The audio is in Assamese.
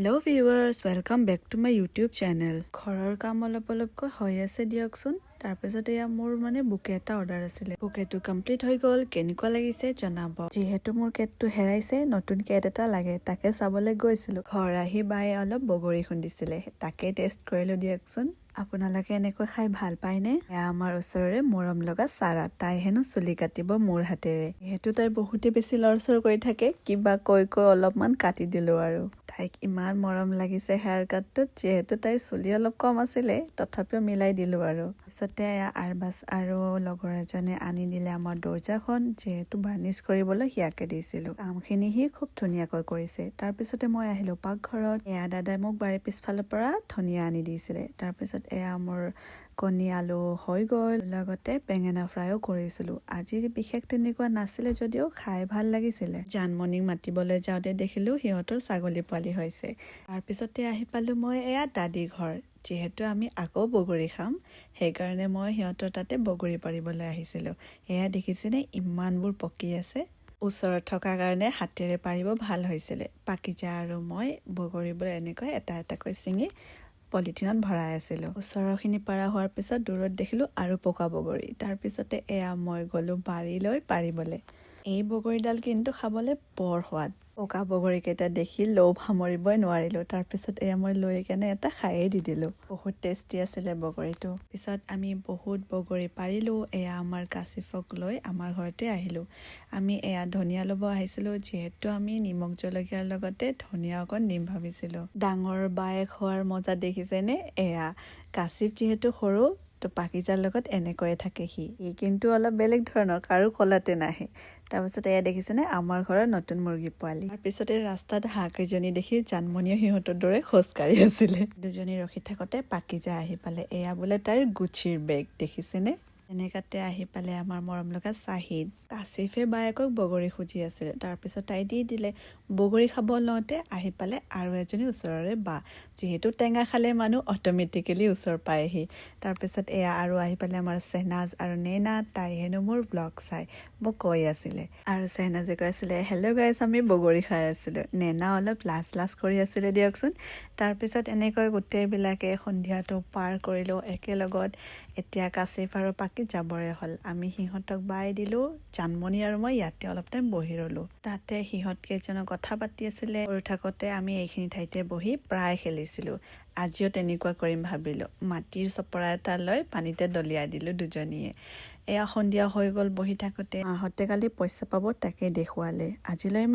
Hello viewers, welcome back to my YouTube channel. ঘৰৰ কাম অলপকৈ হৈ আছে দিয়কচোন। তাৰপিছত এয়া মোৰ বুকে এটা অৰ্ডাৰ আছিলে। বুকেটো কমপ্লিট হৈ গ'ল। কেনেকুৱা লাগিছে জনাব। যিহেতু মোৰ কেটটো হেৰাইছে, নতুন কেট এটা লাগে। তাকে চাবলৈ গৈছিলো। ঘৰ আহি বায়ে অলপ বগৰী খুন্দিছিলে। তাকে টেষ্ট কৰিলো দিয়কচোন। আপোনালোকে এনেকৈ খাই ভাল পায়নে? এয়া আমাৰ ওচৰৰে মৰম লগা সাৰা। তাই হেনো চুলি কাটিব মোৰ হাতেৰে। যিহেতু তাই বহুতে বেছি লৰচৰ কৰি থাকে, কিবা কৈ অলপমান কাটি দিলো আৰু। তাইক ইমান মৰম লাগিছে হেয়াৰ কাটটোত। যিহেতু তাইৰ চুলি অলপ কম আছিলে, তথাপিও মিলাই দিলো আৰু। পিছতে আৰবাজ আৰু লগৰ এজনে আনি দিলে আমাৰ দৰ্জাখন। যিহেতু বাৰ্নিছ কৰিবলৈ সিয়াকে দিছিলো। কামখিনি সি খুব ধুনীয়াকৈ কৰিছে। তাৰপিছতে মই আহিলো পাকঘৰত। এয়া দাদাই মোক বাৰীৰ পিছফালৰ পৰা ধনিয়া আনি দিছিলে। তাৰপিছত এয়া মোৰ কণী আলু হৈ গ'ল। লগতে বেঙেনা ফ্ৰাইও কৰিছিলো। আজি বিশেষ তেনেকুৱা নাছিলে যদিও খাই ভাল লাগিছিলে। জানমণিক মাতিবলৈ যাওঁতে দেখিলো সিহঁতৰ ছাগলী পোৱালি হৈছে। তাৰপিছতে আহি পালো মই এয়া দাদী ঘৰ। যিহেতু আমি আকৌ বগৰী খাম, সেইকাৰণে মই সিহঁতৰ তাতে বগৰী পাৰিবলৈ আহিছিলো। এয়া দেখিছেনে ইমানবোৰ পকি আছে। ওচৰত থকা কাৰণে হাতেৰে পাৰিব ভাল হৈছিলে। পাকিজা আৰু মই বগৰীবোৰ এনেকৈ এটা এটাকৈ ছিঙি পলিথিনত ভৰাই আছিলো। ওচৰৰখিনি পাৰা হোৱাৰ পিছত দূৰত দেখিলো আৰু পকা বগৰী। তাৰপিছতে এয়া মই গ'লো বাৰীলৈ পাৰিবলৈ। এই বগৰীডাল কিন্তু খাবলৈ বৰ সোৱাদ। পকা বগৰীকেইটা দেখি লোভ সামৰিবই নোৱাৰিলো। তাৰপিছত এয়া মই লৈ কেনে এটা খায়েই দি দিলো। বহুত টেষ্টি আছিলে বগৰীটো। পিছত আমি বহুত বগৰী পাৰিলো। এয়া আমাৰ কাচিফক লৈ আমাৰ ঘৰতে আহিলো। আমি এয়া ধনিয়া ল'ব আহিছিলো। যিহেতু আমি নিমখ জলকীয়াৰ লগতে ধনিয়া অকণ দিম ভাবিছিলো। ডাঙৰ বায়েক হোৱাৰ মজা দেখিছেনে? এয়া কাচিফ যিহেতু সৰু, তো পাকিজাৰ লগত এনেকৈয়ে থাকে সি কিন্তু অলপ বেলেগ ধৰণৰ, কাৰো কলাতে নাহে। তাৰপিছত এয়া দেখিছেনে আমাৰ ঘৰৰ নতুন মুৰ্গী পোৱালি। তাৰপিছতে ৰাস্তাত হাঁহ কেইজনী দেখি জানমণিয়ে সিহঁতৰ দৰে খোজকাঢ়ি আছিলে। দুজনী ৰখি থাকোতে পাকিজা আহি পালে। এয়া বোলে তাইৰ গুচিৰ বেগ, দেখিছেনে? এনেকাতে আহি পালে আমাৰ মৰম লগা চাহিদ। কাচিফে বায়েকক বগৰী খুজি আছিলে। তাৰপিছত তাই দি দিলে। বগৰী খাব লওঁতে আহি পালে আৰু এজনী ওচৰৰে বা। যিহেতু টেঙা খালে মানুহ অট'মেটিকেলি ওচৰ পায়হি। তাৰপিছত এয়া আৰু আহি পালে আমাৰ চেহনাজ আৰু নেনা। তাই হেনো মোৰ ব্লগ চাই মোক কৈ আছিলে। আৰু চেহনাজে কৈ আছিলে হেল্ল' গাইজ, আমি বগৰী খাই আছিলো। নেনা অলপ লাজ কৰি আছিলে দিয়কচোন। তাৰপিছত এনেকৈ গোটেইবিলাকে সন্ধিয়াটো পাৰ কৰিলো একেলগত। এতিয়া কাচিফ আৰু পাকি যাবৰে হ'ল। আমি সিহঁতক বাই দিলো। জানমণি আৰু মই ইয়াতে অলপ টাইম বহি ৰলো। তাতে সিহঁত কেইজনক কথা পাতি আছিলে। সৰু থাকোতে আমি এইখিনি ঠাইতে বহি প্ৰায় খেলিছিলো। আজিও তেনেকুৱা কৰিম ভাবিলো। মাটিৰ চপৰা এটা লৈ পানীতে দলিয়াই দিলো দুজনীয়ে। এয়া সন্ধিয়া হৈ গ'ল বহি থাকোতে। মাহঁতে কালি পইচা পাব তাকে দেখুৱালে। আজিলৈ